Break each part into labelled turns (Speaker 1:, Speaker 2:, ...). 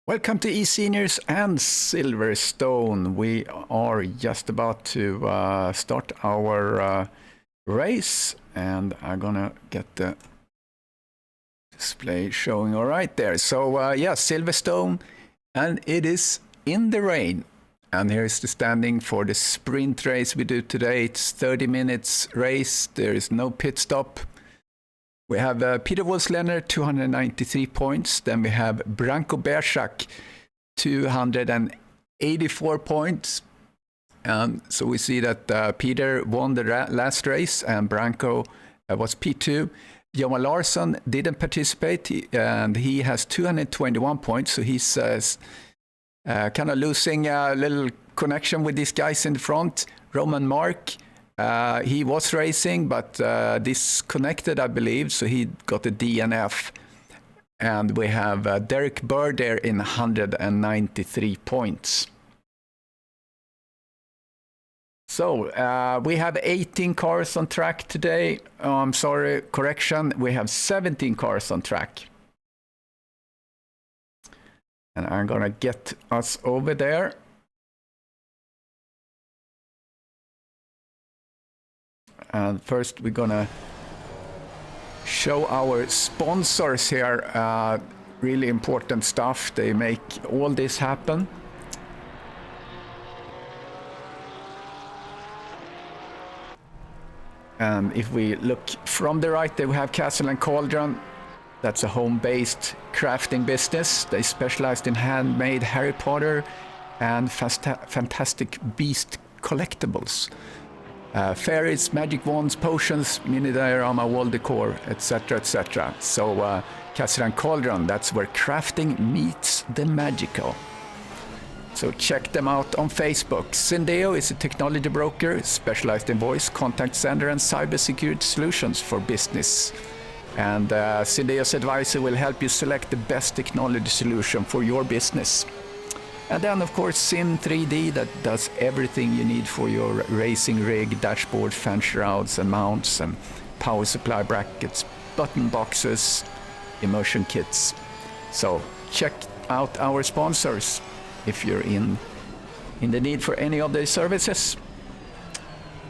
Speaker 1: Welcome to eSeniors and Silverstone. We are just about to start our race, and I'm gonna get the display showing all right there. So yeah, Silverstone, and it is in the rain. And here's the standing for the sprint race we do today. It's 30 minutes race. There is no pit stop. We have Peter Wolfsländer, 293 points. Then we have Branko Bersak, 284 points. So we see that Peter won the last race and Branko was P2. Johan Larsson didn't participate and he has 221 points. So he's kind of losing a little connection with these guys in the front. Roman Mark. He was racing, but disconnected, I believe, so he got a DNF. And we have Derek Bird there in 193 points. So we have 18 cars on track today. I'm sorry, correction. We have 17 cars on track. And I'm going to get us over there. And first we're gonna show our sponsors here, really important stuff. They make all this happen. And if we look from the right, they have Castle and Cauldron. That's a home-based crafting business. They specialized in handmade Harry Potter and Fantastic Beast collectibles. Fairies, magic wands, potions, mini diorama, wall decor, etc., etc. So Castle and Cauldron, that's where crafting meets the magical. So check them out on Facebook. Syndeo is a technology broker specialized in voice, contact center, and cybersecurity solutions for business. And Syndeo's advisor will help you select the best technology solution for your business. And then, of course, Sim 3D, that does everything you need for your racing rig, dashboard, fan shrouds and mounts, and power supply brackets, button boxes, immersion kits. So check out our sponsors if you're in the need for any of their services.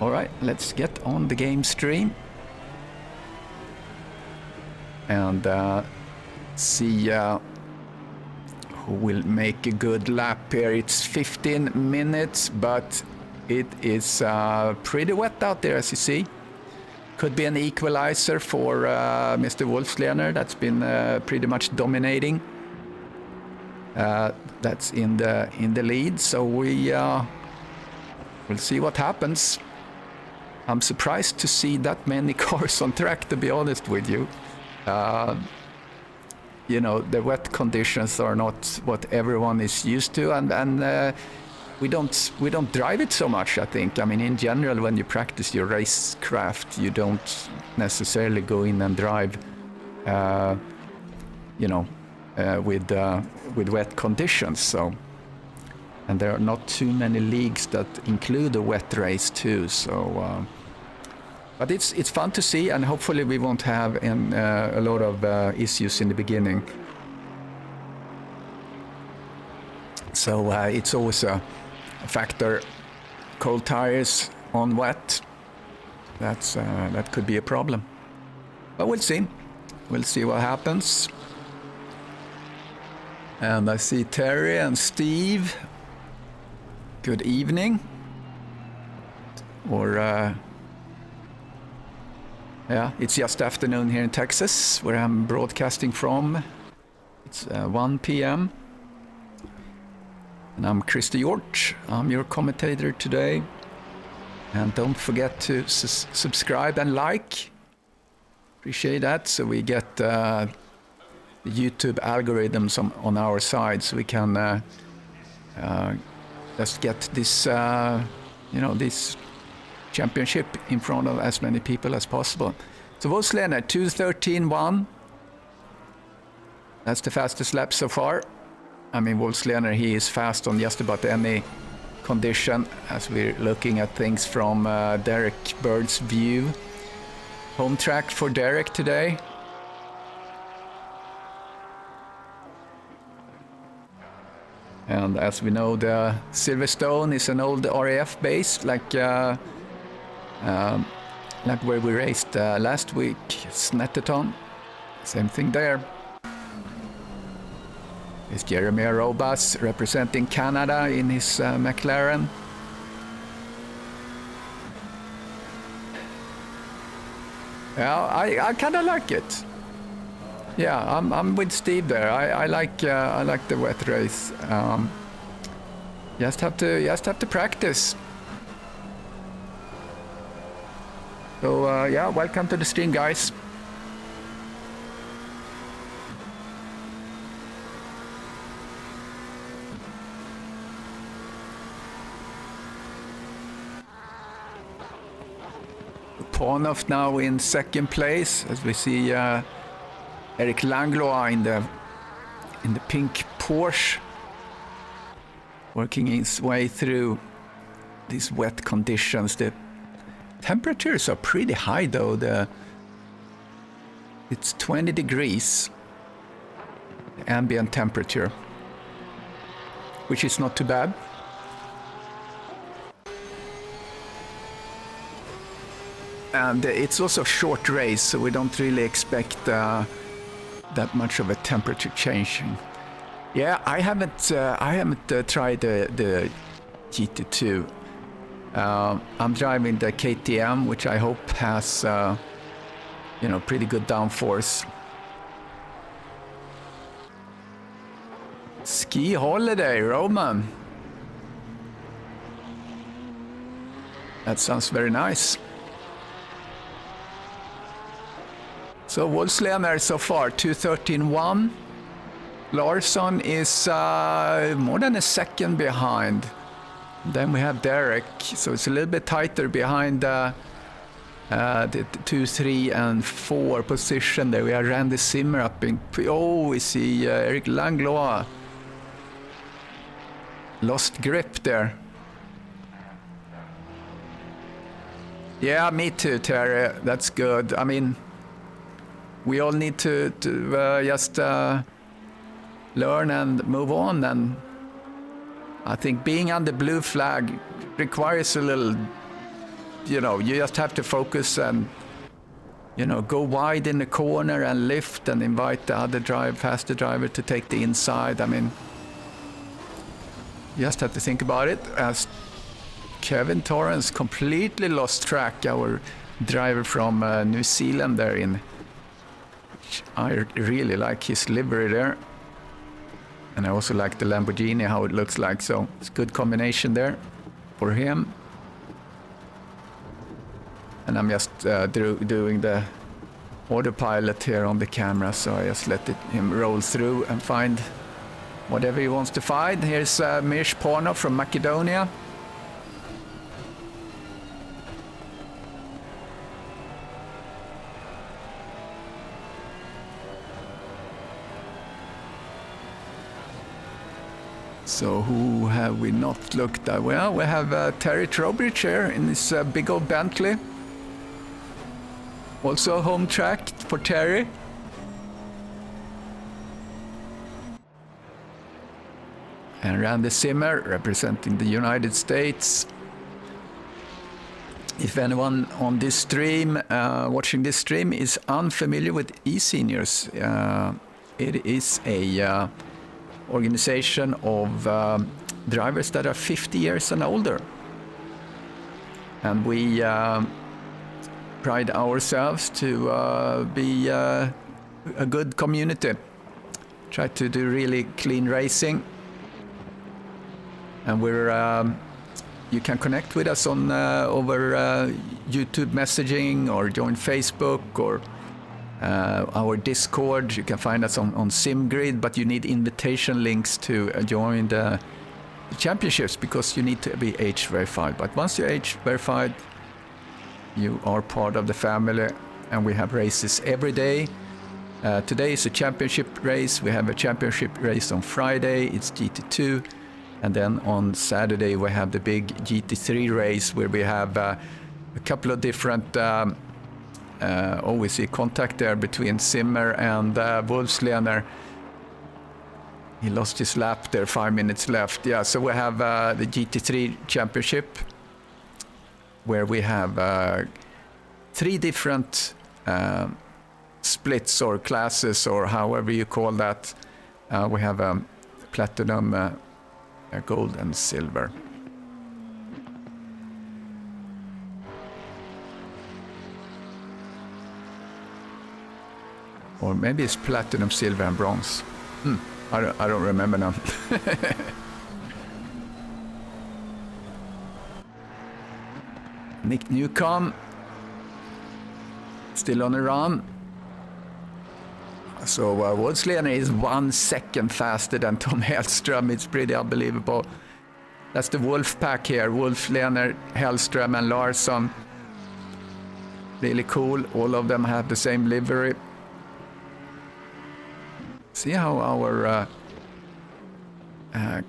Speaker 1: All right, let's get on the game stream and see who will make a good lap here. It's 15 minutes, but it is pretty wet out there, as you see. Could be an equalizer for Mr. Wolfsländer. That's been pretty much dominating. That's in the lead, so we'll see what happens. I'm surprised to see that many cars on track, to be honest with you. You know, the wet conditions are not what everyone is used to, and we don't drive it so much, I think. I mean, in general, when you practice your racecraft, you don't necessarily go in and drive, you know, with wet conditions. So, and there are not too many leagues that include a wet race too. So. But it's fun to see, and hopefully we won't have a lot of issues in the beginning. So it's always a factor. Cold tires on wet, that could be a problem. But we'll see. We'll see what happens. And I see Terry and Steve. Good evening. Or... yeah, it's just afternoon here in Texas, where I'm broadcasting from. It's 1 p.m. And I'm Christer Hjort. I'm your commentator today. And don't forget to subscribe and like. Appreciate that, so we get the YouTube algorithms on our side, so we can just get this, you know, this championship in front of as many people as possible. So Wolfsländer, 2:13.1. That's the fastest lap so far. I mean, Wolfsländer, he is fast on just about any condition, as we're looking at things from Derek Bird's view. Home track for Derek today. And as we know, the Silverstone is an old RAF base, like where we raced last week, Snetterton. Same thing there. It's Jeremy Arobas representing Canada in his McLaren. Yeah, I kind of like it. Yeah, I'm with Steve there. I like the wet race. Just have to practice. So yeah, welcome to the stream, guys. Pornoff now in second place, as we see Eric Langlois in the pink Porsche, working his way through these wet conditions. The temperatures are pretty high though. It's 20 degrees, the ambient temperature, which is not too bad. And it's also a short race, so we don't really expect that much of a temperature changing. Yeah, I haven't tried the GT2. I'm driving the KTM, which I hope has pretty good downforce. Ski holiday, Roman. That sounds very nice. So Wolfslener so far, 2:13.1. Larsson is more than a second behind. Then we have Derek, so it's a little bit tighter behind the 2, 3, and 4 position there. We have Randy Zimmer up in... Oh, we see Eric Langlois. Lost grip there. Yeah, me too, Terry. That's good. I mean, we all need to just learn and move on, and I think being on the blue flag requires a little, you just have to focus and, go wide in the corner and lift and invite the other faster driver to take the inside. I mean, you just have to think about it. As Kevin Torrance completely lost track, our driver from New Zealand there I really like his livery there. And I also like the Lamborghini, how it looks like. So it's a good combination there for him. And I'm just doing the autopilot here on the camera. So I just let him roll through and find whatever he wants to find. Here's Mish Porno from Macedonia. So who have we not looked at? Well, we have Terry Trowbridge here in this big old Bentley. Also a home track for Terry. And Randy Zimmer representing the United States. If anyone on this stream, watching this stream, is unfamiliar with eSeniors, it is a organization of drivers that are 50 years and older. And we pride ourselves to be a good community. Try to do really clean racing. And you can connect with us on over YouTube messaging, or join Facebook, or our Discord. You can find us on SIMGRID, but you need invitation links to join the championships, because you need to be age verified. But once you're age verified, you are part of the family, and we have races every day. Today is a championship race. We have a championship race on Friday. It's GT2. And then on Saturday, we have the big GT3 race, where we have a couple of different... we see contact there between Zimmer and Wolfslener. He lost his lap there, 5 minutes left. Yeah, so we have the GT3 championship, where we have 3 different splits or classes, or however you call that. We have platinum, gold and silver. Or maybe it's platinum, silver and bronze. I don't remember now. Nick Newcomb still on the run. So Woodsley is 1 second faster than Tom Hellström. It's pretty unbelievable. That's the Wolf pack here. Wolf, Lehner, Hellström and Larsson. Really cool. All of them have the same livery. See how our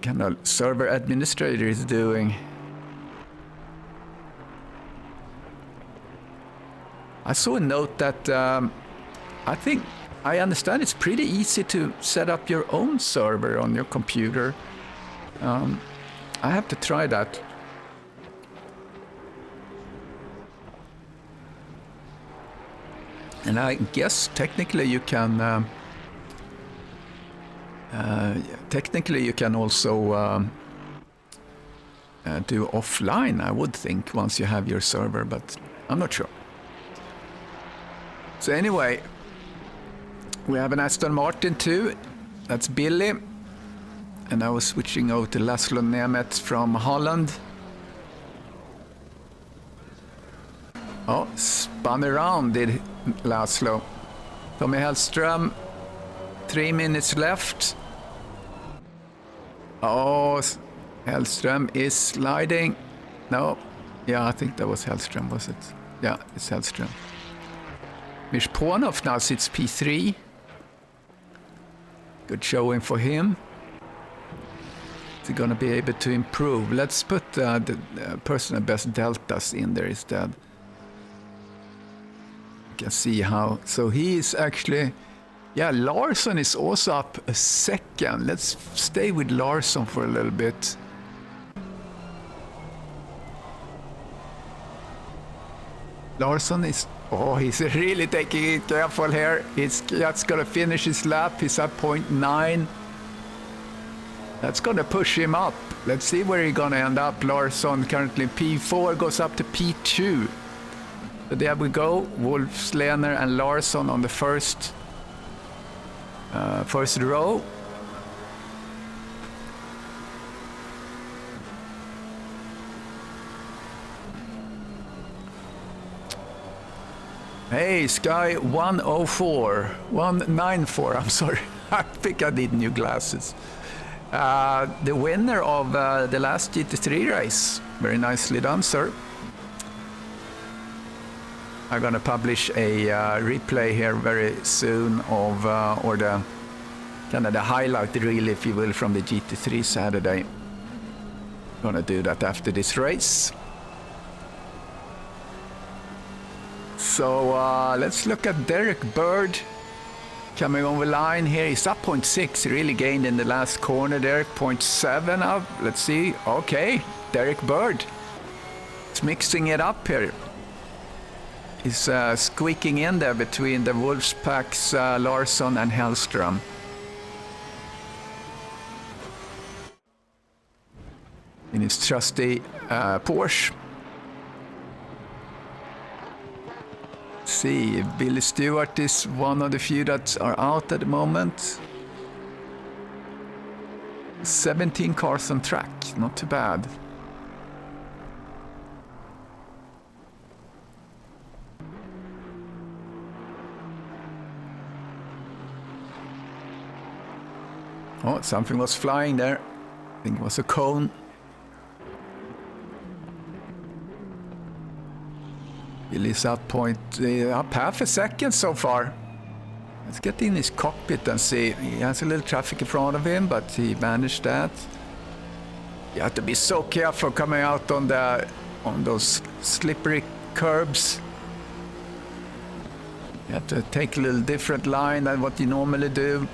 Speaker 1: kind of server administrator is doing. I saw a note that I understand it's pretty easy to set up your own server on your computer. I have to try that. And I guess technically you can also do offline, I would think, once you have your server, but I'm not sure. So anyway, we have an Aston Martin too. That's Billy. And I was switching over to Laszlo Nemeth from Holland. Oh, spun around did Laszlo. Tommy Hellström, 3 minutes left. Oh, Hellström is sliding. No, yeah, I think that was Hellström, was it? Yeah, it's Hellström. Mishponov now sits P3. Good showing for him. Is he gonna be able to improve? Let's put the personal best deltas in there instead. You can see how. So he is actually. Yeah, Larsson is also up a second. Let's stay with Larsson for a little bit. Larsson is, oh, he's really taking it careful here. He's just gonna finish his lap. He's at 0.9. That's gonna push him up. Let's see where he's gonna end up. Larsson currently P4, goes up to P2. So there we go. Wolf, Lehner and Larsson on the first row. Hey, Sky 194, I'm sorry. I think I need new glasses. The winner of the last GT3 race. Very nicely done, sir. I'm gonna publish a replay here very soon of, or the kind of the highlight reel, if you will, from the GT3 Saturday. Gonna do that after this race. So let's look at Derek Bird coming over line here. He's up 0.6, really gained in the last corner there. 0.7 up, let's see. Okay, Derek Bird. It's mixing it up here. He's squeaking in there between the Wolfpack's Larsson and Hellström. In his trusty Porsche. See, Billy Stewart is one of the few that are out at the moment. 17 cars on track, not too bad. Oh, something was flying there. I think it was a cone. Billy's up half a second so far. Let's get in his cockpit and see. He has a little traffic in front of him, but he managed that. You have to be so careful coming out on those slippery curbs. You have to take a little different line than what you normally do.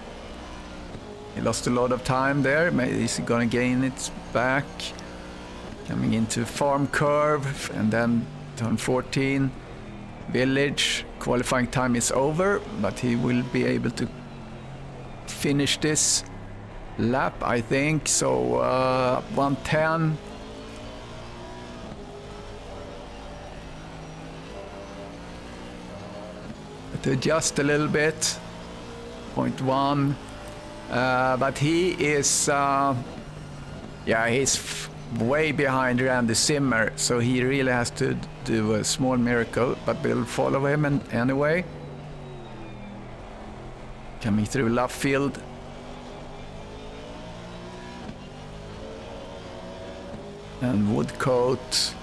Speaker 1: He lost a lot of time there. Maybe he's gonna gain it back. Coming into farm curve and then turn 14. Village. Qualifying time is over, but he will be able to finish this lap, I think. So 110. To adjust a little bit. 0.1. But he is, yeah, he's way behind Randy Zimmer, so he really has to do a small miracle, but we'll follow him anyway. Coming through left field. And Woodcote.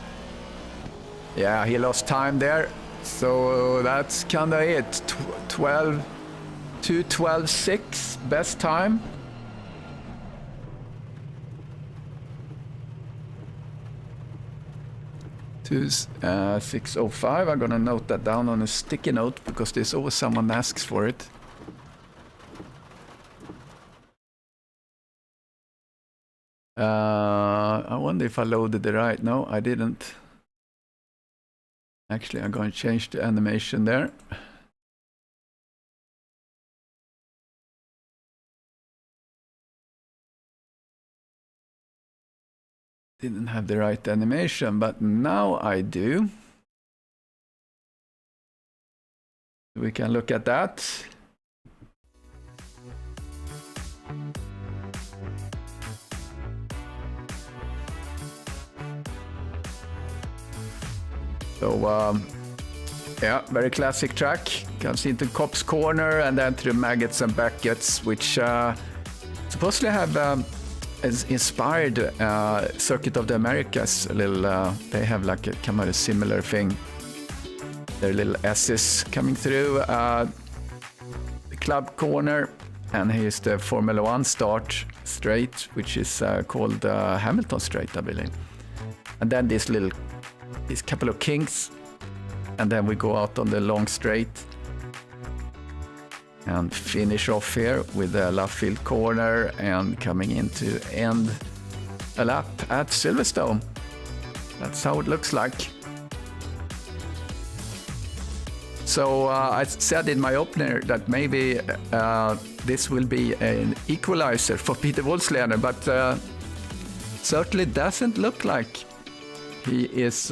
Speaker 1: Yeah, he lost time there, so that's kind of it. 2:12.6 best time. To 6:05. I'm gonna note that down on a sticky note because there's always someone asks for it. I wonder if I loaded the right. No, I didn't. Actually, I'm going to change the animation there. Didn't have the right animation, but now I do. We can look at that. So, yeah, very classic track. Comes into Cops Corner and then through Maggots and Beckett's, which supposedly have inspired Circuit of the Americas a little. They have like a kind of a similar thing. Their little S's coming through the Club Corner, and here's the Formula One start straight, which is called Hamilton Straight, I believe. And then this couple of kinks, and then we go out on the long straight and finish off here with the left field corner and coming in to end a lap at Silverstone. That's how it looks like. So I said in my opener that maybe this will be an equalizer for Peter Wolfslener, but certainly doesn't look like. He is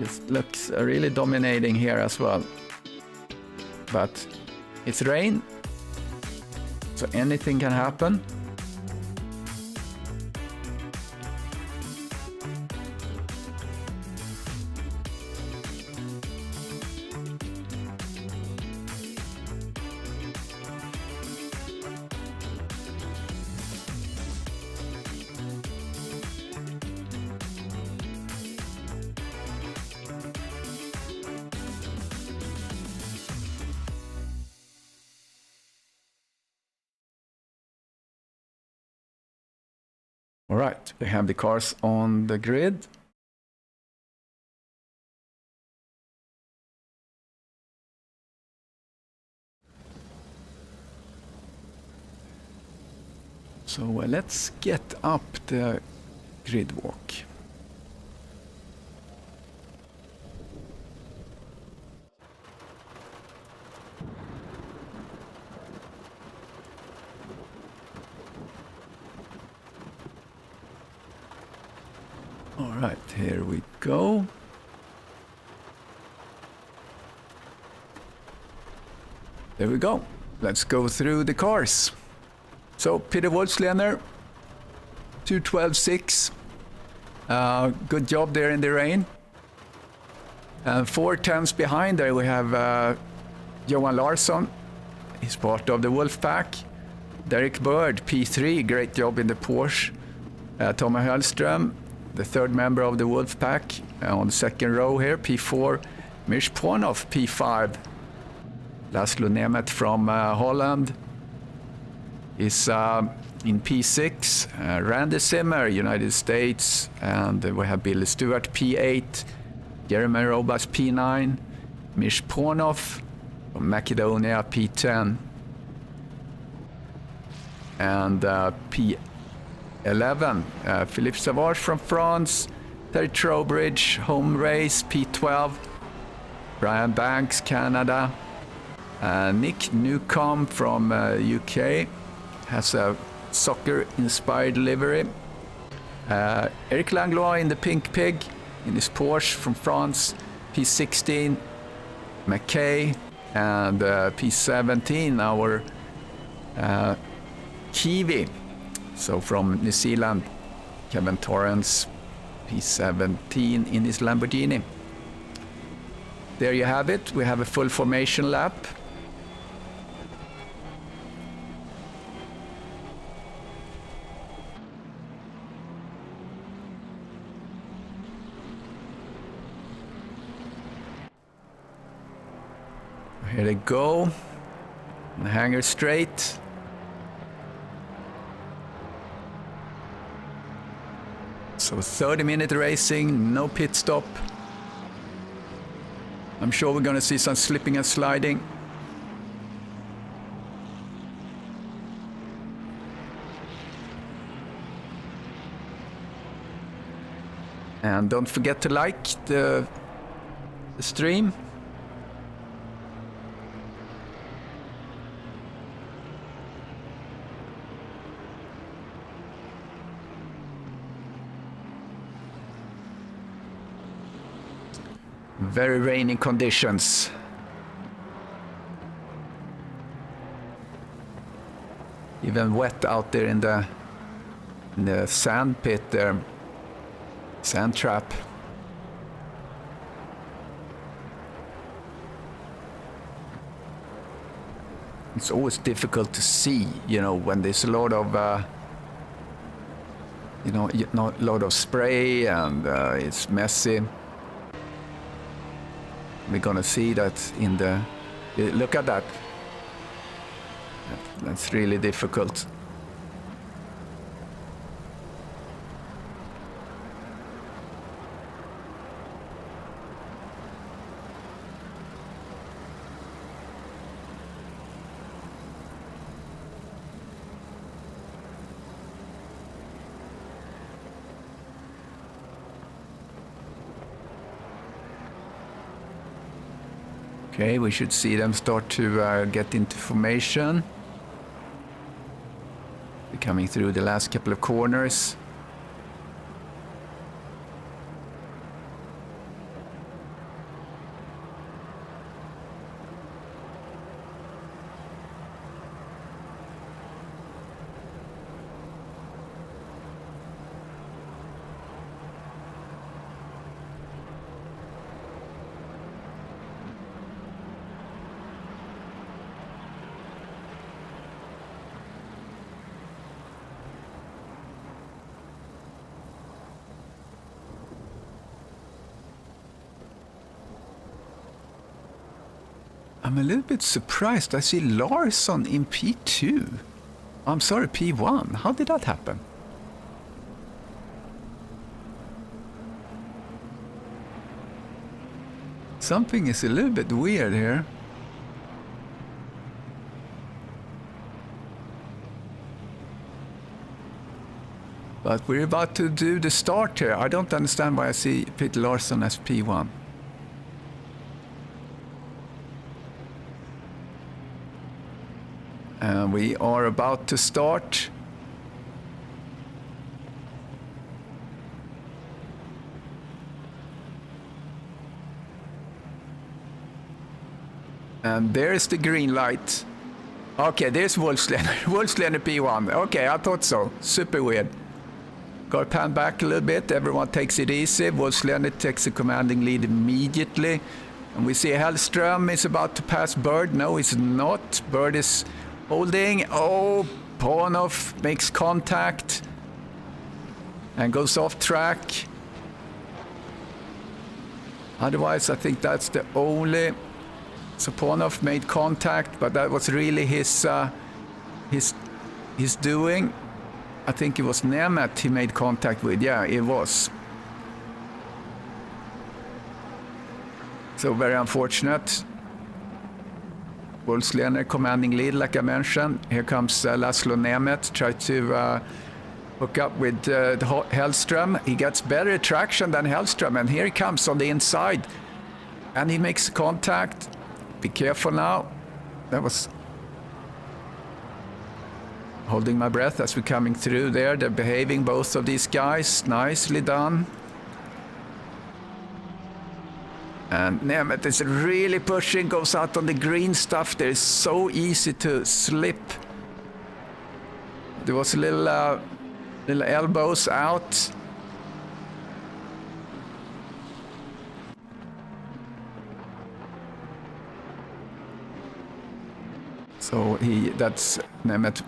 Speaker 1: just looks really dominating here as well. But it's rain, so anything can happen. All right, we have the cars on the grid. So let's get up the grid walk. All right, here we go. There we go. Let's go through the cars. So Peter Wolfslener, 2:12.6. Good job there in the rain. 4 tenths behind there we have Johan Larsson. He's part of the Wolfpack. Derek Bird, P3, great job in the Porsche. Tommy Hellström, the third member of the Wolfpack, on the second row here, P4. Mirsch Pornoff, P5. Laszlo Nemeth from Holland is in P6. Randy Zimmer, United States. And we have Billy Stewart, P8. Jeremy Robas, P9. Mirsch Pornoff from Macedonia, P10. And P11, Philippe Savage from France, Terry Trowbridge, home race, P12, Brian Banks, Canada, Nick Newcomb from UK, has a soccer-inspired livery, Eric Langlois in the Pink Pig, in his Porsche from France, P16, McKay, and P17, our Kiwi, so from New Zealand, Kevin Torrance, P17 in his Lamborghini. There you have it, we have a full formation lap. Here they go, the hanger straight. So 30-minute racing, no pit stop. I'm sure we're going to see some slipping and sliding. And don't forget to like the stream. Very rainy conditions. Even wet out there in the sand pit there. Sand trap. It's always difficult to see, you know, when there's a lot of lot of spray and it's messy. We're gonna see that in the... Look at that. That's really difficult. Okay, we should see them start to get into formation. We're coming through the last couple of corners. I'm a little bit surprised. I see Larsson in P2. I'm sorry, P1. How did that happen? Something is a little bit weird here. But we're about to do the start here. I don't understand why I see Peter Larsson as P1. And we are about to start. And there's the green light. Okay, there's Wolfslander. Wolfslander P1. Okay, I thought so. Super weird. Got to pan back a little bit. Everyone takes it easy. Wolfslander takes the commanding lead immediately. And we see Hellström is about to pass Bird. No, he's not. Bird is holding. Oh, Bonhoff makes contact and goes off track. Otherwise, I think that's the only... So Bonhoff made contact, but that was really his doing. I think it was Nemeth he made contact with. Yeah, it was. So very unfortunate. Wolfslener commanding lead, like I mentioned. Here comes Laszlo Nemeth, try to hook up with Hellström. He gets better traction than Hellström, and here he comes on the inside. And he makes contact. Be careful now. That was holding my breath as we're coming through there. They're behaving, both of these guys. Nicely done. And Nemeth is really pushing, goes out on the green stuff there. It's so easy to slip. There was a little elbows out. So that's Nemeth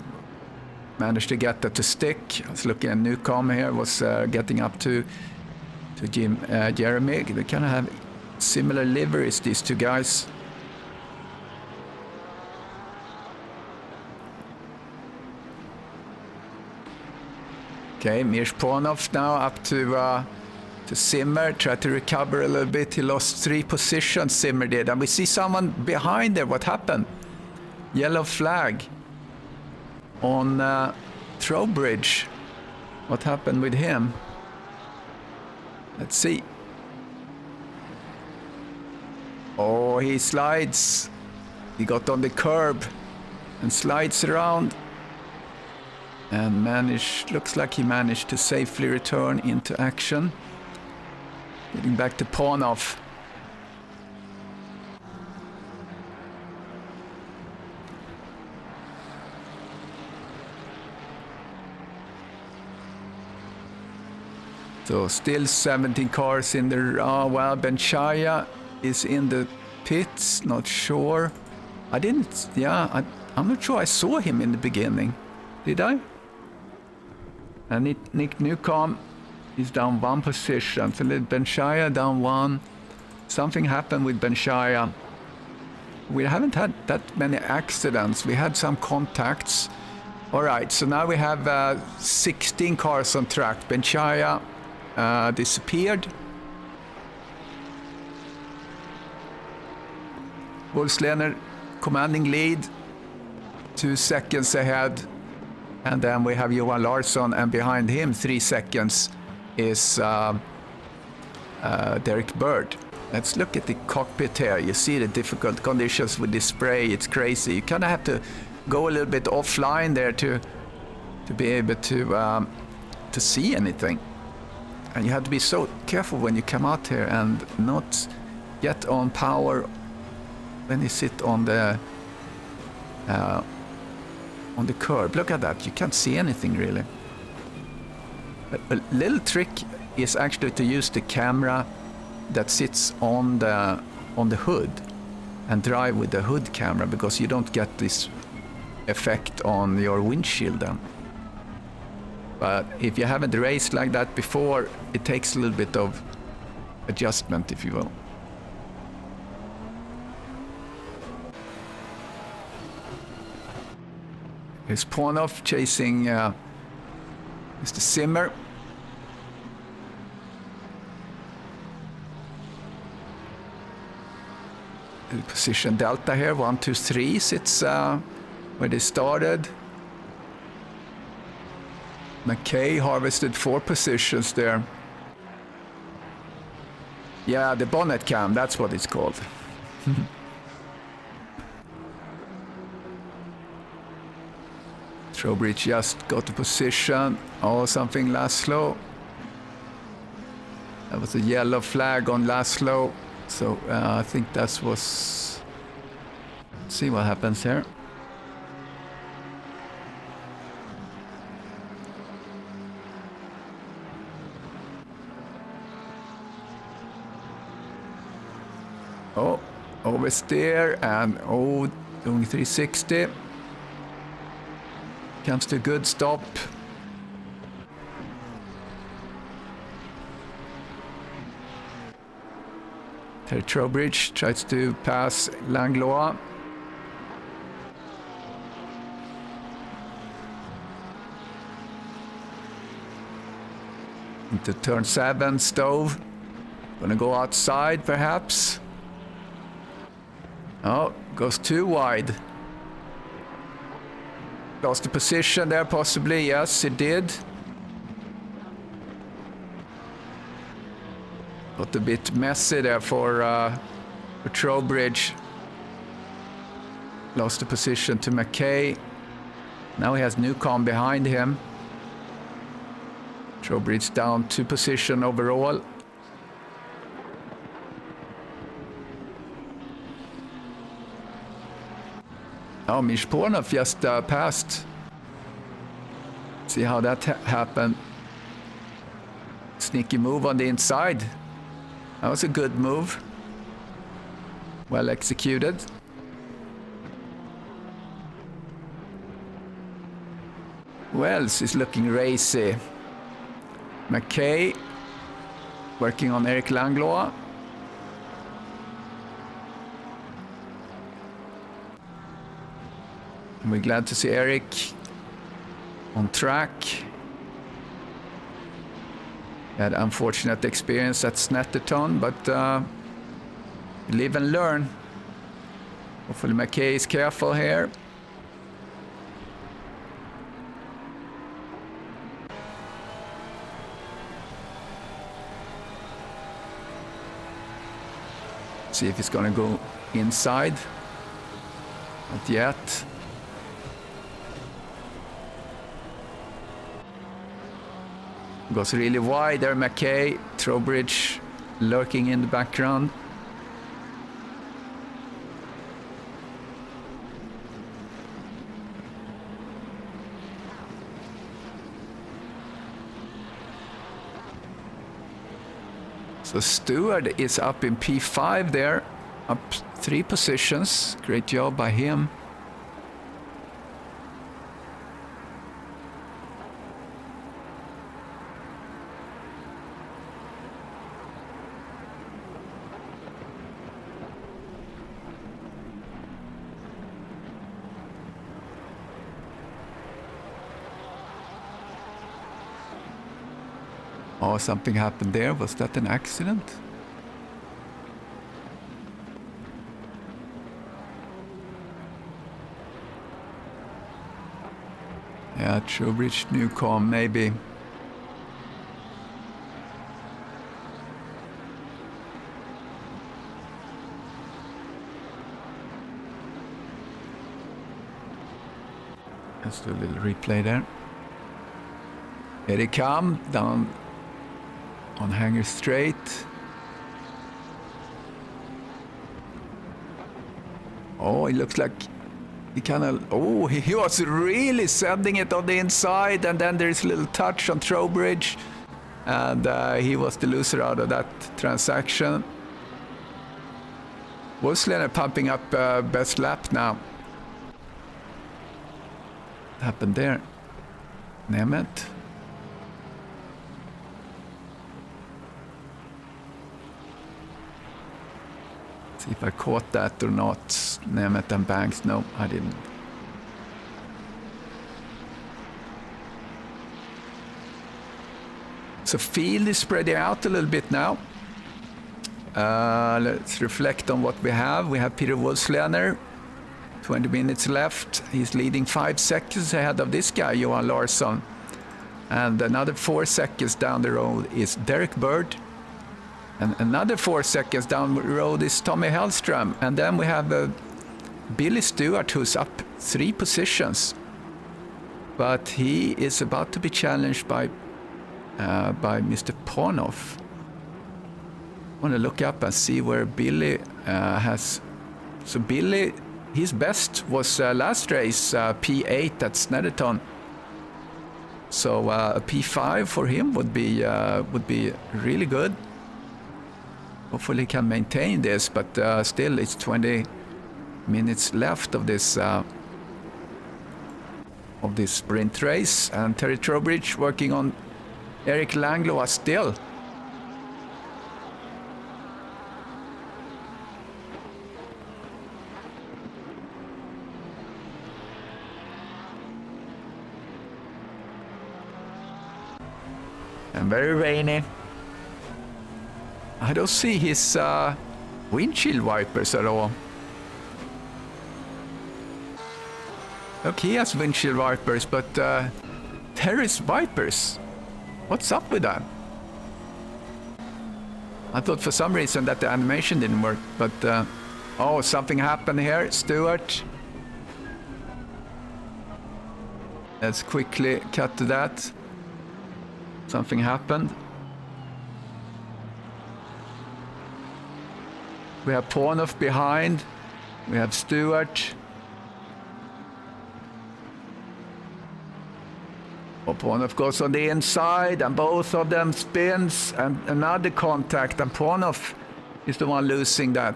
Speaker 1: managed to get that to stick. I was looking at Newcomb here, was getting up to Jeremy. They kind of have similar liveries, these two guys. Okay, Mirshponov now up to Simmer, try to recover a little bit. He lost 3 positions, Simmer did. And we see someone behind there. What happened? Yellow flag on Trowbridge. What happened with him? Let's see. Oh, he slides. He got on the curb and slides around. And looks like he managed to safely return into action. Getting back to Ponov. So still 17 cars in the... well, Benchaya is in the pits, not sure. I'm not sure I saw him in the beginning. Did I? And Nick Newcomb is down 1 position. So Benchaya down 1. Something happened with Benchaya. We haven't had that many accidents. We had some contacts. All right, so now we have 16 cars on track. Benchaya disappeared. Wolfslener commanding lead, 2 seconds ahead. And then we have Johan Larsson, and behind him 3 seconds is Derek Bird. Let's look at the cockpit here. You see the difficult conditions with this spray. It's crazy. You kind of have to go a little bit offline there to be able to see anything. And you have to be so careful when you come out here and not get on power when you sit on the curb. Look at that. You can't see anything really. A little trick is actually to use the camera that sits on the hood and drive with the hood camera, because you don't get this effect on your windshield then. But if you haven't raced like that before, it takes a little bit of adjustment, if you will. Here's Ponov chasing Mr. Simmer. Position delta here, 1, 2, 3 sits where they started. McKay harvested 4 positions there. Yeah, the bonnet cam, that's what it's called. Trowbridge just got a position. Oh, something Laszlo. That was a yellow flag on Laszlo. So I think that was... Let's see what happens here. Oh, oversteer and doing 360. Comes to a good stop. Terry Trowbridge tries to pass Langlois. Into turn 7, Stove. Gonna go outside perhaps. Oh, goes too wide. Lost the position there possibly. Yes, it did. Got a bit messy there for Trowbridge. Lost the position to McKay. Now he has Newcomb behind him. Trowbridge down 2 position overall. Oh, Mishponov just passed. See how that happened. Sneaky move on the inside. That was a good move. Well executed. Wells is looking racy. McKay working on Eric Langlois. And we're glad to see Eric on track. Had unfortunate experience at Snetterton, but live and learn. Hopefully McKay is careful here. See if it's gonna go inside. Not yet. Goes really wide there, McKay. Trowbridge lurking in the background. So Stewart is up in P5 there, up 3 positions. Great job by him. Oh, something happened there. Was that an accident? Yeah, Trowbridge, Newcomb, maybe. Let's do a little replay there. Here they come, down on Hanger Straight. Oh, it looks like he kind of... Oh, he was really sending it on the inside, and then there's a little touch on Trowbridge, and he was the loser out of that transaction. Wolfslener pumping up best lap now. What happened there? Nemeth. See if I caught that or not. Nemeth and Banks. No, I didn't. So field is spreading out a little bit now. Let's reflect on what we have. We have Peter Wolfslener. 20 minutes left. He's leading 5 seconds ahead of this guy, Johan Larsson. And another 4 seconds down the road is Derek Bird. And another 4 seconds down the road is Tommy Hellström. And then we have Billy Stewart, who's up 3 positions. But he is about to be challenged by Mr. Ponov. I want to look up and see where Billy has... So Billy, his best was last race, P8 at Snetterton. So a P5 for him would be really good. Hopefully he can maintain this, but still it's 20 minutes left of this sprint race. And Terry Trowbridge working on Eric Langlois still. And very rainy. I don't see his windshield wipers at all. Look, he has windshield wipers, but terrace wipers? What's up with that? I thought for some reason that the animation didn't work, but oh, something happened here, Stuart. Let's quickly cut to that. Something happened. We have Pornoff behind. We have Stuart. Pornoff goes on the inside, and both of them spins, and another contact, and Pornoff is the one losing that.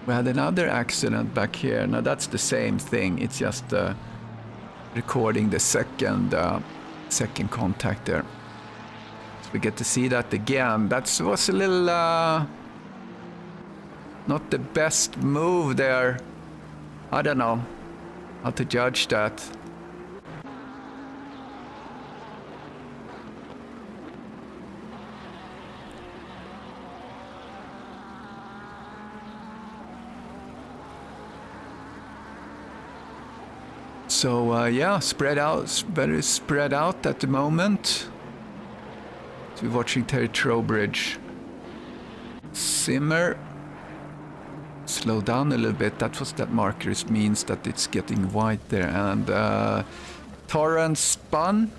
Speaker 1: We had another accident back here. Now that's the same thing. It's just recording the second contact there. So we get to see that again. That was a little not the best move there. I don't know how to judge that. So yeah, spread out, very spread out at the moment. So we're watching Terry Trowbridge. Simmer. Slow down a little bit. That's what that marker means, that it's getting white there. And Torrance spun.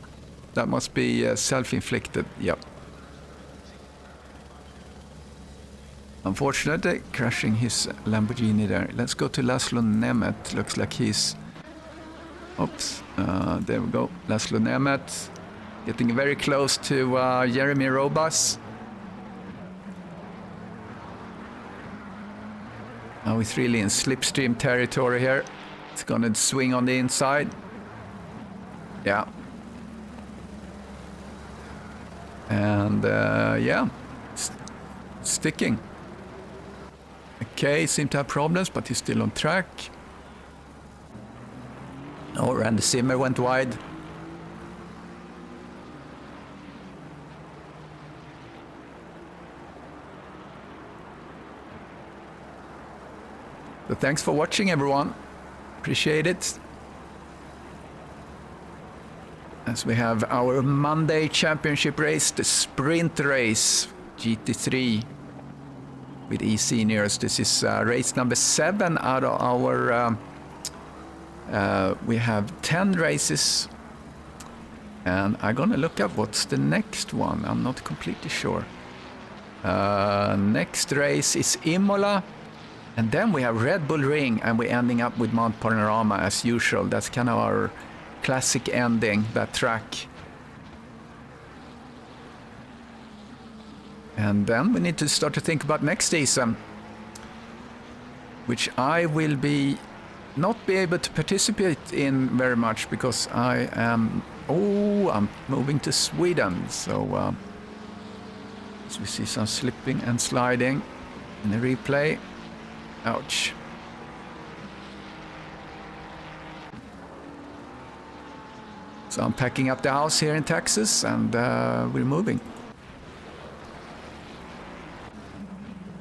Speaker 1: That must be self-inflicted. Yep. Unfortunately, crashing his Lamborghini there. Let's go to Laszlo Nemeth. Looks like he's... Oops. There we go. Laszlo Nemeth. Getting very close to Jeremy Robas. Now he's really in slipstream territory here. It's gonna swing on the inside. Yeah. And yeah, sticking. Okay, seemed to have problems, but he's still on track. Oh, Randy Zimmer went wide. So thanks for watching, everyone. Appreciate it. As we have our Monday championship race, the sprint race, GT3 with eSeniors. This is race number 7 out of our... we have 10 races. And I'm gonna look up what's the next one. I'm not completely sure. Next race is Imola. And then we have Red Bull Ring, and we're ending up with Mount Panorama as usual. That's kind of our classic ending, that track. And then we need to start to think about next season, which I will not be able to participate in very much because I am... Oh, I'm moving to Sweden. So as we see some slipping and sliding in the replay. Ouch. So I'm packing up the house here in Texas, and we're moving.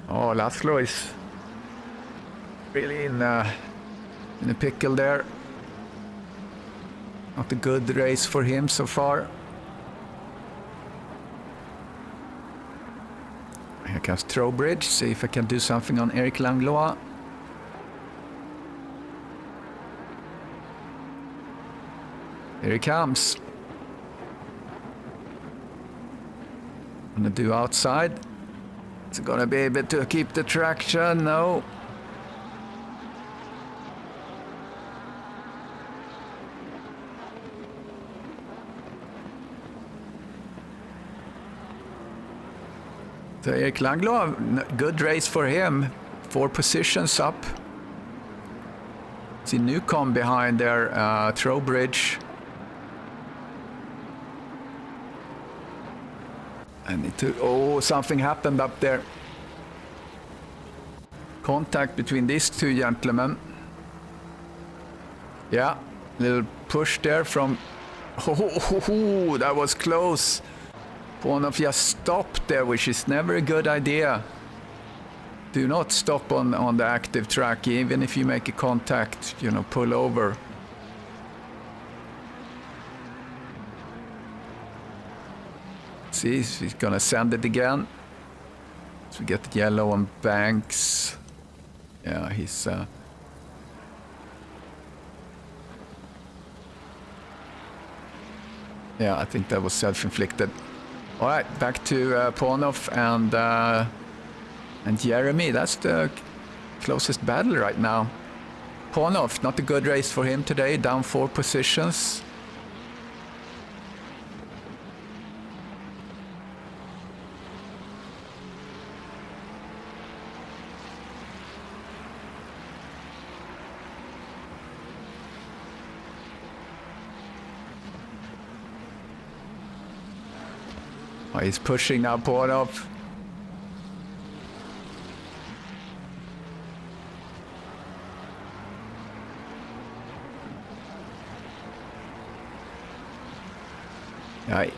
Speaker 1: Oh, Laszlo is really in a pickle there. Not a good race for him so far. Here comes Trowbridge, see if I can do something on Eric Langlois. Here he comes. Gonna do outside. Is it gonna be able to keep the traction? No. So Eric Langlois, good race for him. 4 positions up. See Newcomb behind there, Trowbridge. I need to... Oh, something happened up there. Contact between these 2 gentlemen. Yeah, little push there from... Oh, that was close. One of just stopped there, which is never a good idea. Do not stop on the active track, even if you make a contact, you know, pull over. See, he's gonna send it again. So we get the yellow on Banks. Yeah, he's... Yeah, I think that was self-inflicted. All right, back to Ponov and Jeremy. That's the closest battle right now. Ponov, not a good race for him today, down 4 positions. Oh, he's pushing now, Ponov.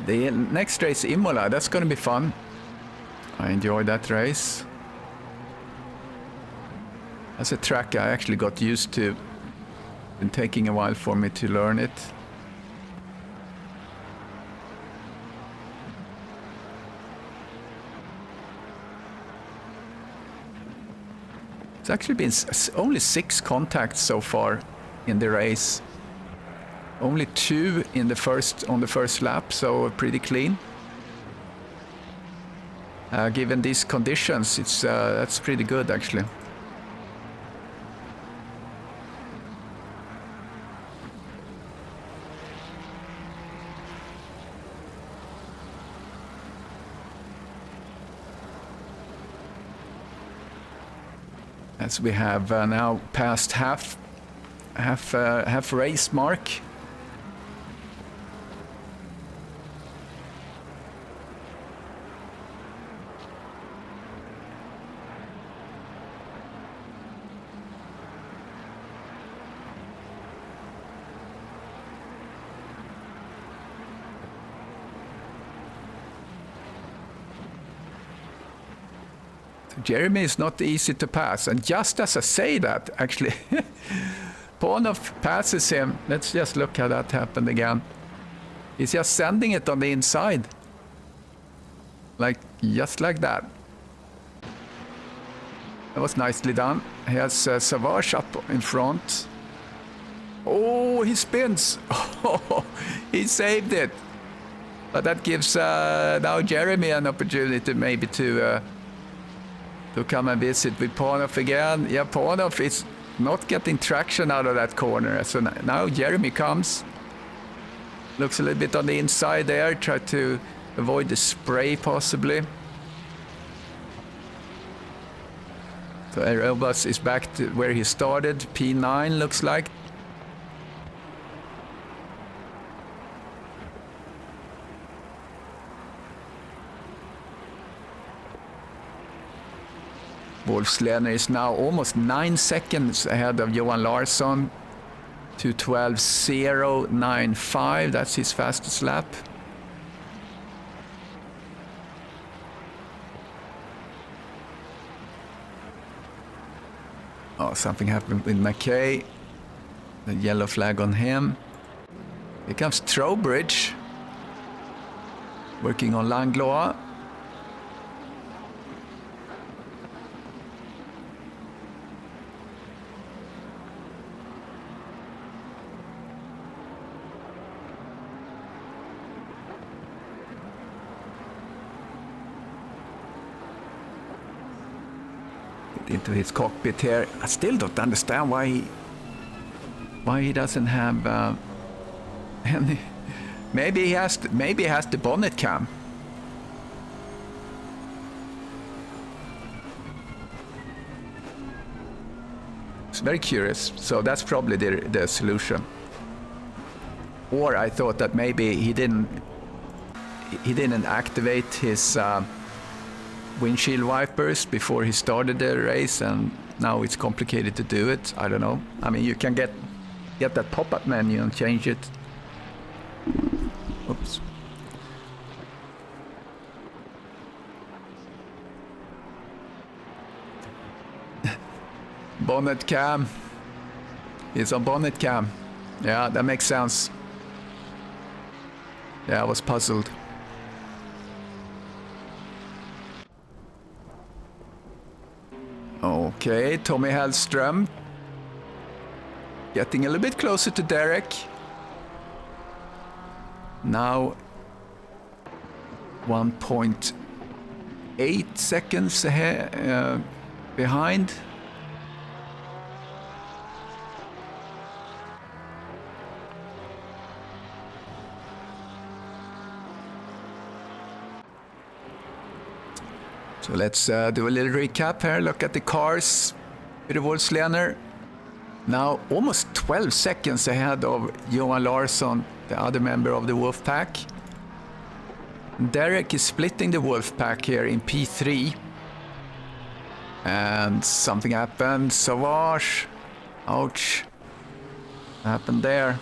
Speaker 1: The next race, Imola, that's going to be fun. I enjoyed that race. That's a track I actually got used to. Been taking a while for me to learn it. It's actually been only 6 contacts so far in the race. Only 2 in on the first lap, so pretty clean. Given these conditions, that's pretty good actually. As we have now passed half race mark. Jeremy is not easy to pass, and just as I say that, actually, Ponov passes him. Let's just look how that happened again. He's just sending it on the inside. Just like that. That was nicely done. He has Savage up in front. Oh, he spins. Oh, he saved it. But that gives now Jeremy an opportunity maybe to come and visit with Ponov again. Yeah, Ponov is not getting traction out of that corner. So now Jeremy comes. Looks a little bit on the inside there. Try to avoid the spray possibly. So Aerobus is back to where he started. P9 looks like. Wolfslener is now almost 9 seconds ahead of Johan Larsson. 2:12.095, that's his fastest lap. Oh, something happened with McKay. The yellow flag on him. Here comes Trowbridge. Working on Langlois. Into his cockpit here. I still don't understand why he doesn't have any. Maybe he has the bonnet cam. It's very curious. So that's probably the solution. Or I thought that maybe he didn't activate his windshield wipers before he started the race, and now it's complicated to do it. I don't know. I mean, you can get that pop-up menu and change it. Oops. Bonnet cam. He's on bonnet cam. Yeah, that makes sense. Yeah, I was puzzled. Okay, Tommy Hellström. Getting a little bit closer to Derek. Now 1.8 seconds ahead, behind. So let's do a little recap here. Look at the cars. Peter Wolfslener. Now almost 12 seconds ahead of Johan Larsson, the other member of the Wolf Pack. Derek is splitting the Wolf Pack here in P3. And something happened. Savage. Ouch. What happened there?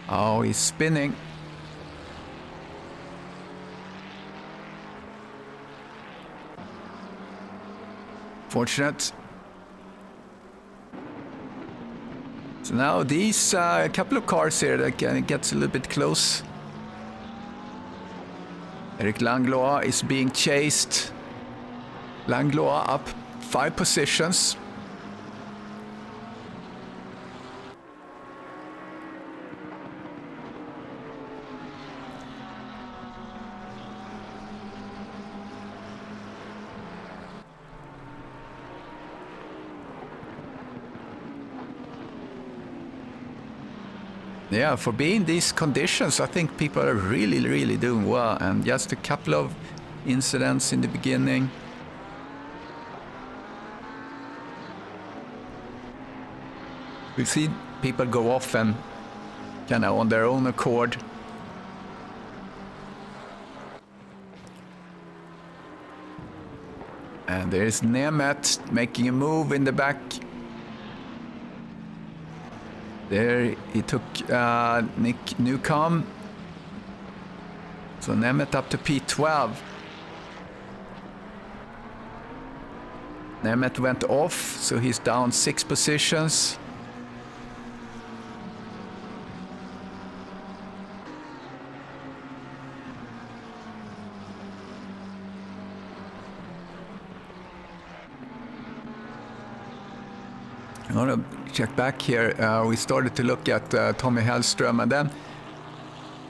Speaker 1: Oh, he's spinning. Fortunate. So now these couple of cars here that gets a little bit close. Eric Langlois is being chased. Langlois up 5 positions. Yeah, for being these conditions, I think people are really doing well. And just a couple of incidents in the beginning. We see people go off and kind of on their own accord. And there's Nemeth making a move in the back. There he took Nick Newcomb. So Nemeth up to P12. Nemeth went off, so he's down 6 positions. I want to check back here. We started to look at Tommy Hellström and then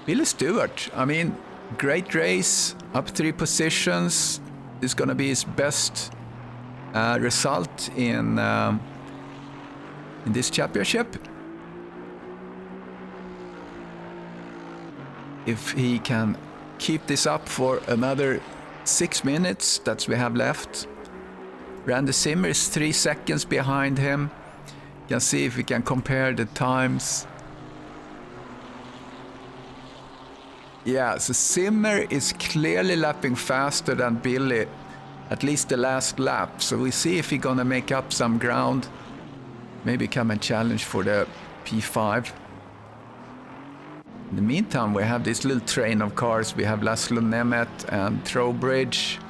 Speaker 1: Billy Stewart. I mean, great race, up 3 positions. This is going to be his best result in this championship. If he can keep this up for another 6 minutes that we have left. Randy Zimmer is 3 seconds behind him. You can see if we can compare the times. Yeah, so Zimmer is clearly lapping faster than Billy, at least the last lap. So we see if he's gonna make up some ground. Maybe come and challenge for the P5. In the meantime, we have this little train of cars. We have Laszlo Nemeth and Trowbridge.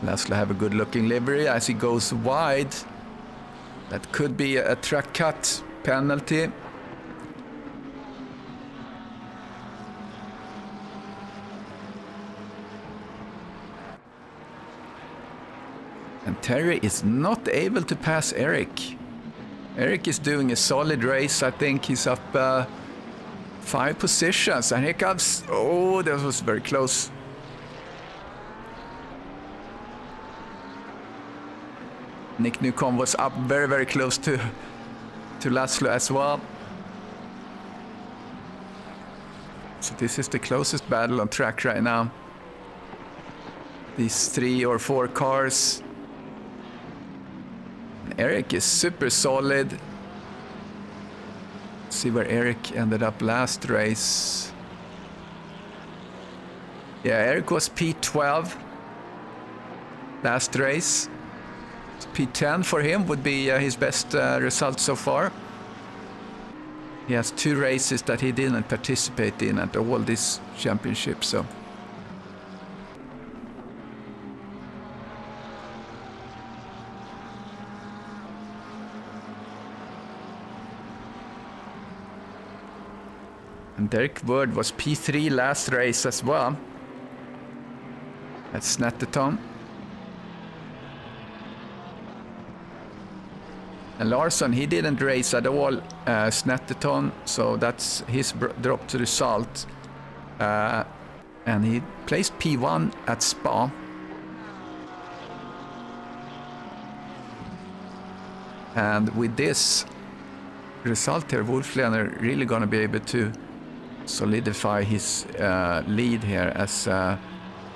Speaker 1: Laszlo have a good looking livery as he goes wide. That could be a track cut penalty. And Terry is not able to pass Eric. Eric is doing a solid race. I think he's up 5 positions. And here comes... Oh, that was very close. Nick Newcomb was up very close to Laszlo as well. So this is the closest battle on track right now. These 3 or 4 cars. Eric is super solid. Let's see where Eric ended up last race. Yeah, Eric was P12 last race. P10 for him would be his best result so far. He has 2 races that he didn't participate in at all this championship. So Derek Word was P3 last race as well. That's Snetterton. And Larsson, he didn't race at all, Snetterton, so that's his drop to result. And he placed P1 at Spa. And with this result here, Wolfländer really going to be able to solidify his lead here, as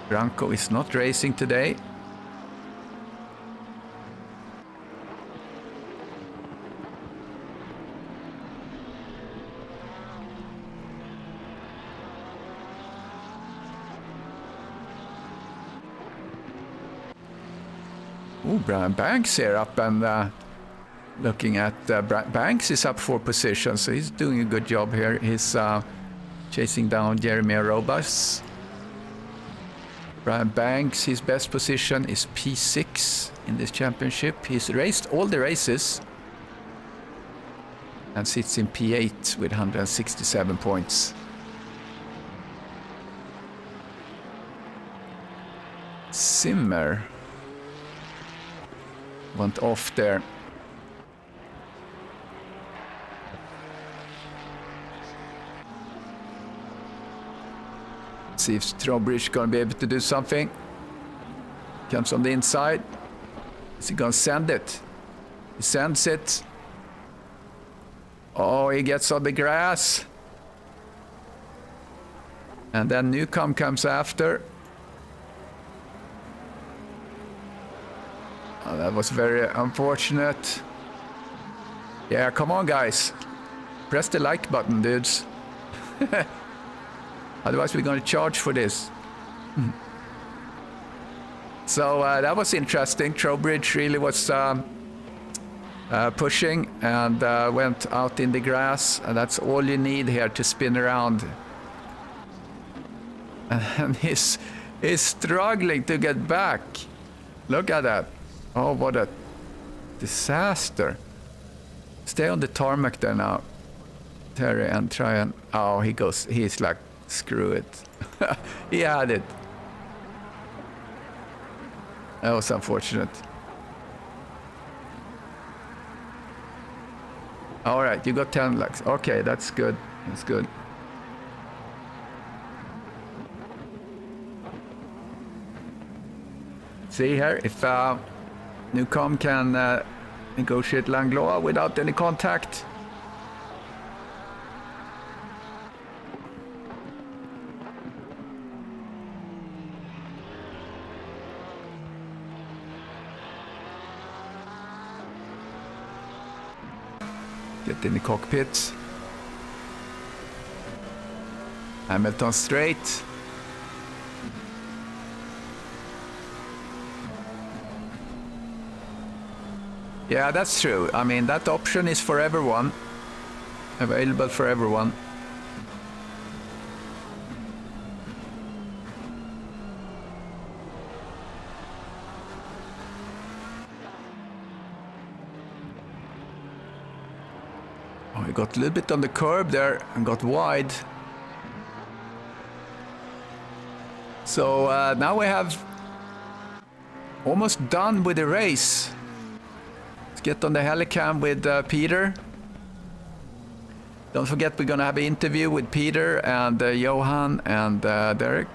Speaker 1: Branko is not racing today. Oh, Brian Banks here up and looking at Banks is up 4 positions, so he's doing a good job here. He's chasing down Jeremy Arobas. Brian Banks, his best position is P6 in this championship. He's raced all the races and sits in P8 with 167 points. Zimmer went off there. See if Strawbridge gonna be able to do something. Comes on the inside. Is he gonna send it? He sends it. Oh, he gets on the grass. And then Newcomb comes after. Oh, that was very unfortunate. Yeah, come on, guys. Press the like button, dudes. Otherwise, we're going to charge for this. So that was interesting. Trowbridge really was pushing and went out in the grass. And that's all you need here to spin around. And he's struggling to get back. Look at that. Oh, what a disaster. Stay on the tarmac there now, Terry, and try and... Oh, he's like, screw it. He had it. That was unfortunate. All right, you got 10 laps. Okay, that's good. That's good. See here, if Newcomb can negotiate Langlois without any contact. Get in the cockpit. Hamilton straight. Yeah, that's true. I mean, that option is for everyone. Available for everyone. Oh, he got a little bit on the curb there and got wide. So now we have almost done with the race. Get on the helicam with Peter. Don't forget, we're gonna have an interview with Peter and Johan and Derek.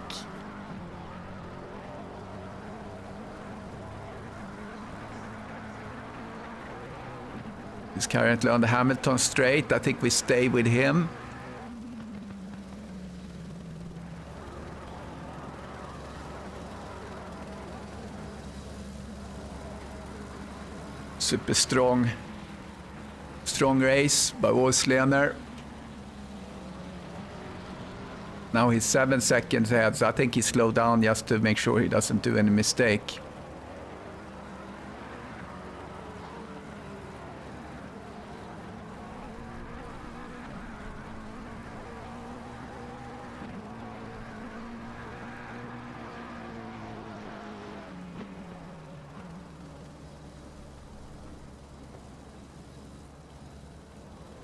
Speaker 1: He's currently on the Hamilton straight. I think we stay with him. Super strong race by Wolfländer. Now he's 7 seconds ahead, so I think he slowed down just to make sure he doesn't do any mistake.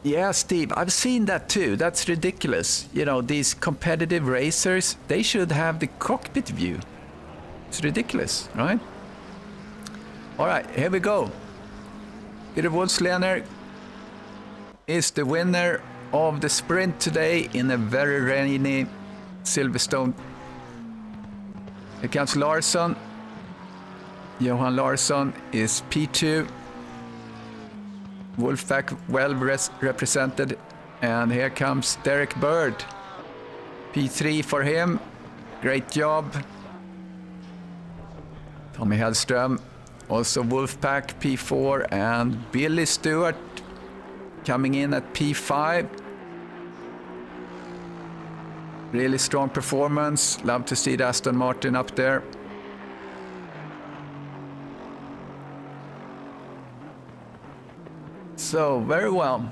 Speaker 1: Yeah, Steve, I've seen that too. That's ridiculous. You know, these competitive racers, they should have the cockpit view. It's ridiculous, right? All right, here we go. Peter Wolfslener is the winner of the sprint today in a very rainy Silverstone. Here comes Larsson. Johan Larsson is P2. Wolfpack well represented. And here comes Derek Bird. P3 for him. Great job. Tommy Hellström, also Wolfpack P4, and Billy Stewart coming in at P5. Really strong performance. Love to see the Aston Martin up there. So, very well.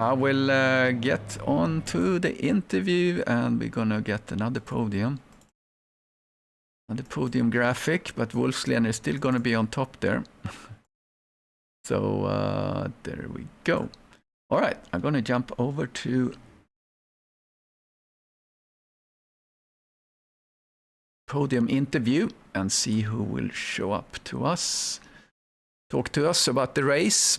Speaker 1: I will get on to the interview, and we're gonna get another podium. Another podium graphic, but Wolfslener is still gonna be on top there. So, there we go. All right, I'm gonna jump over to podium interview and see who will show up to us. Talk to us about the race.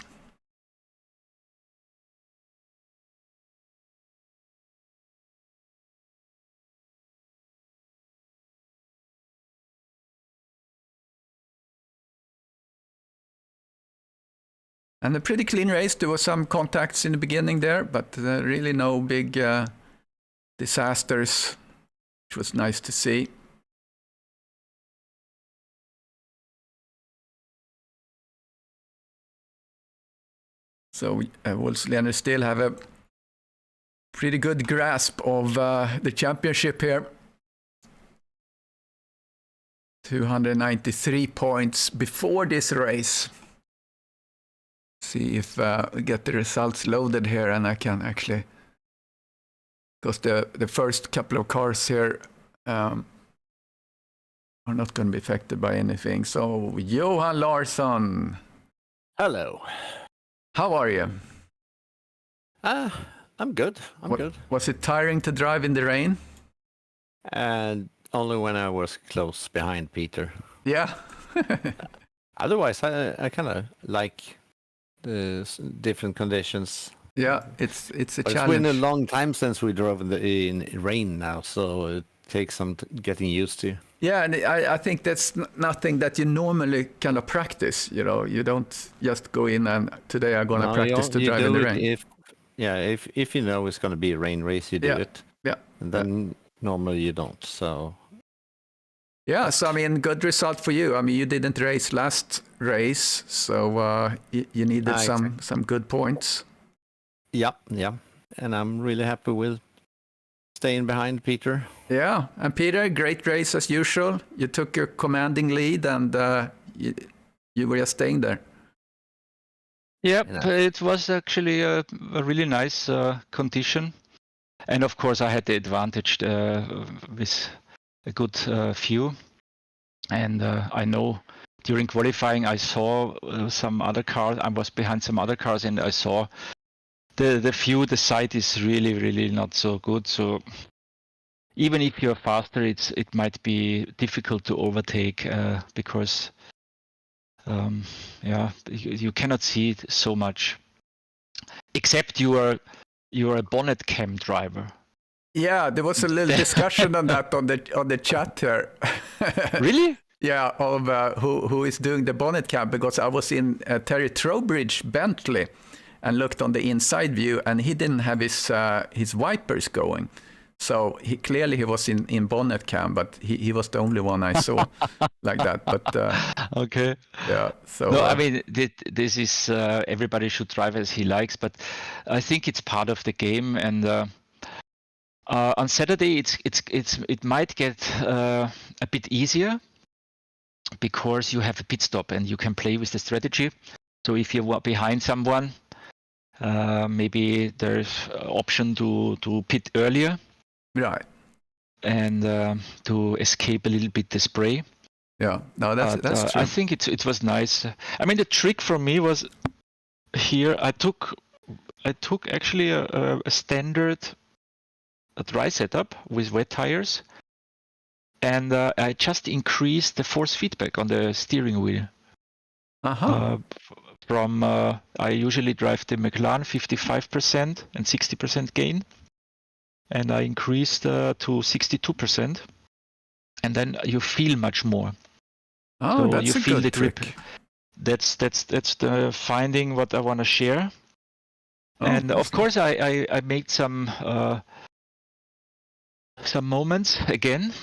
Speaker 1: And a pretty clean race. There were some contacts in the beginning there, but really no big disasters, which was nice to see. So Wolfslener still have a pretty good grasp of the championship here. 293 points before this race. See if we get the results loaded here, and I can actually, because the first couple of cars here are not going to be affected by anything. So Johan Larsson.
Speaker 2: Hello.
Speaker 1: How are you?
Speaker 2: I'm good. I'm good.
Speaker 1: Was it tiring to drive in the rain?
Speaker 2: And only when I was close behind Peter.
Speaker 1: Yeah.
Speaker 2: Otherwise, I kind of like the different conditions.
Speaker 1: Yeah, it's a challenge.
Speaker 2: It's been a long time since we drove in rain now, so it takes some getting used to.
Speaker 1: Yeah, and I think that's nothing that you normally kind of practice. You know, you don't just go in and today I'm going to practice to drive in the rain.
Speaker 2: If you know it's going to be a rain race, you do it.
Speaker 1: Yeah.
Speaker 2: And then normally you don't. So.
Speaker 1: Yeah, so I mean, good result for you. I mean, you didn't race last race, so you needed some good points.
Speaker 2: Yeah, and I'm really happy with staying behind Peter.
Speaker 1: Yeah, and Peter, great race as usual. You took your commanding lead, and you were just staying there.
Speaker 3: Yep, it was actually a really nice condition, and of course I had the advantage with a good view, and I know during qualifying I saw some other cars. I was behind some other cars, and I saw the view. The sight is really not so good. So even if you're faster, it might be difficult to overtake because you cannot see it so much. Except you are a bonnet cam driver.
Speaker 1: Yeah, there was a little discussion on that on the chat here.
Speaker 3: Really?
Speaker 1: Yeah, of who is doing the bonnet cam, because I was in Terry Trowbridge Bentley and looked on the inside view, and he didn't have his wipers going. So he was in bonnet cam, but he was the only one I saw like that. But
Speaker 3: okay.
Speaker 1: Yeah. So
Speaker 3: no, I mean this is everybody should drive as he likes, but I think it's part of the game. And on Saturday it might get a bit easier because you have a pit stop and you can play with the strategy. So if you're behind someone, maybe there's option to pit earlier.
Speaker 1: Right.
Speaker 3: And to escape a little bit the spray.
Speaker 1: Yeah, no, that's true.
Speaker 3: I think it was nice. I mean, the trick for me was here I took actually a standard dry setup with wet tires, and I just increased the force feedback on the steering wheel. From I usually drive the McLaren 55% and 60% gain, and I increased to 62%, and then you feel much more.
Speaker 1: Oh,
Speaker 3: so
Speaker 1: that's
Speaker 3: you
Speaker 1: a
Speaker 3: feel
Speaker 1: good
Speaker 3: the grip.
Speaker 1: trick.
Speaker 3: That's the finding what I want to share. And of course, I made some moments again,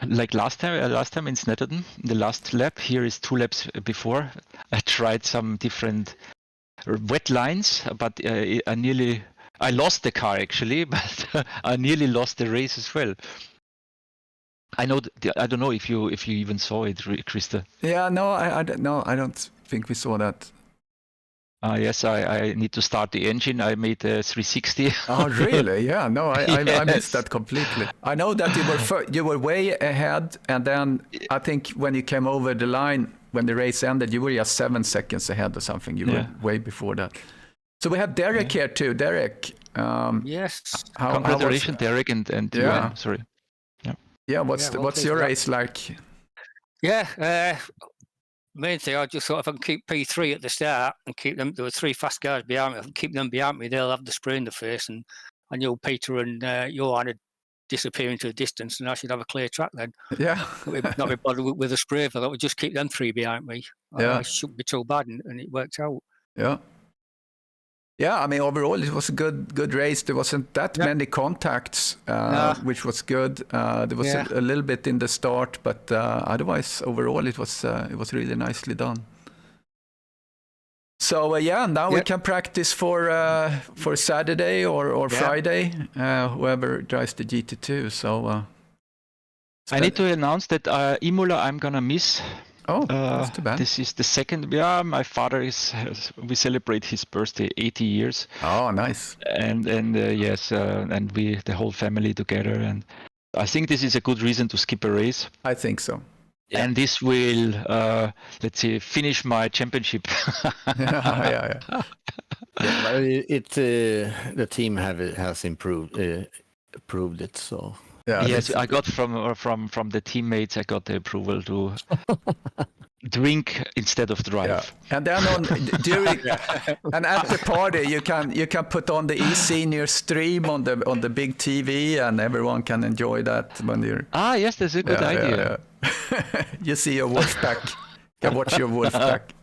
Speaker 3: like last time in Snetterton, the last lap. Here is 2 laps before. I tried some different wet lines, but I lost the car actually, but I nearly lost the race as well. I know. I don't know if you even saw it, Krista.
Speaker 1: Yeah, no, I don't think we saw that.
Speaker 3: Yes, I need to start the engine. I made a 360.
Speaker 1: Oh, really? Yeah, no, I
Speaker 3: Yes.
Speaker 1: missed that completely. I know that you were way ahead, and then I think when you came over the line, when the race ended, you were just 7 seconds ahead or something. You were way before that. So we have Derek here too. Derek.
Speaker 4: Yes.
Speaker 3: Congratulations, Derek, and
Speaker 1: yeah.
Speaker 3: Sorry.
Speaker 1: Yeah, what's your race like?
Speaker 4: Yeah, main thing, I just thought if I can keep P3 at the start and keep them, there were 3 fast guys behind me, if I can keep them behind me, they'll have the spray in the face, and I knew Peter and Johan had disappear into the distance, and I should have a clear track then.
Speaker 1: Yeah.
Speaker 4: Not be bothered with a spray, if I thought we'd just keep them 3 behind me.
Speaker 1: Yeah.
Speaker 4: It shouldn't be too bad, and it worked out.
Speaker 1: Yeah. Yeah, I mean, overall, it was a good race. There wasn't that many contacts, which was good. There was a little bit in the start, but otherwise, overall, it was really nicely done. So now we can practice for Saturday or Friday, whoever drives the GT2. So
Speaker 3: I need to announce that Imola I'm gonna miss.
Speaker 1: Oh, that's too bad.
Speaker 3: This is the second. Yeah, my father we celebrate his birthday, 80 years.
Speaker 1: Oh, nice.
Speaker 3: And yes, and we the whole family together, and I think this is a good reason to skip a race.
Speaker 1: I think so.
Speaker 3: Yeah. And this will, let's say, finish my championship.
Speaker 1: Yeah.
Speaker 2: But the team has improved it, so.
Speaker 1: Yeah,
Speaker 3: yes, I got from the teammates. I got the approval to drink instead of drive.
Speaker 1: Yeah. And then during and at the party, you can put on the eSeniors stream on the big TV, and everyone can enjoy that when you're.
Speaker 3: Ah, yes, that's a good idea.
Speaker 1: Yeah. You see your wolf pack. You can watch your wolf pack.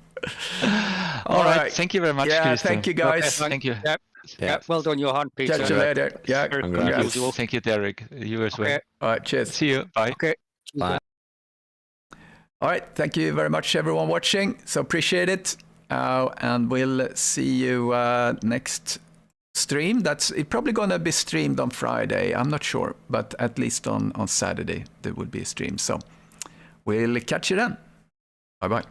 Speaker 3: All right. Thank you very much.
Speaker 1: Yeah,
Speaker 3: Christian.
Speaker 1: thank you guys.
Speaker 4: Okay,
Speaker 3: thank you.
Speaker 4: Yep. Yeah, well done, Johan, Peter.
Speaker 1: Catch you later. Yeah, congrats.
Speaker 3: Thank you, Derek. You as well.
Speaker 4: Okay.
Speaker 1: All right, cheers.
Speaker 3: See you. Bye.
Speaker 4: Okay.
Speaker 2: Bye.
Speaker 1: All right, thank you very much, everyone watching. So appreciate it, and we'll see you next stream. It's probably gonna be streamed on Friday. I'm not sure, but at least on Saturday there will be a stream. So we'll catch you then. Bye bye.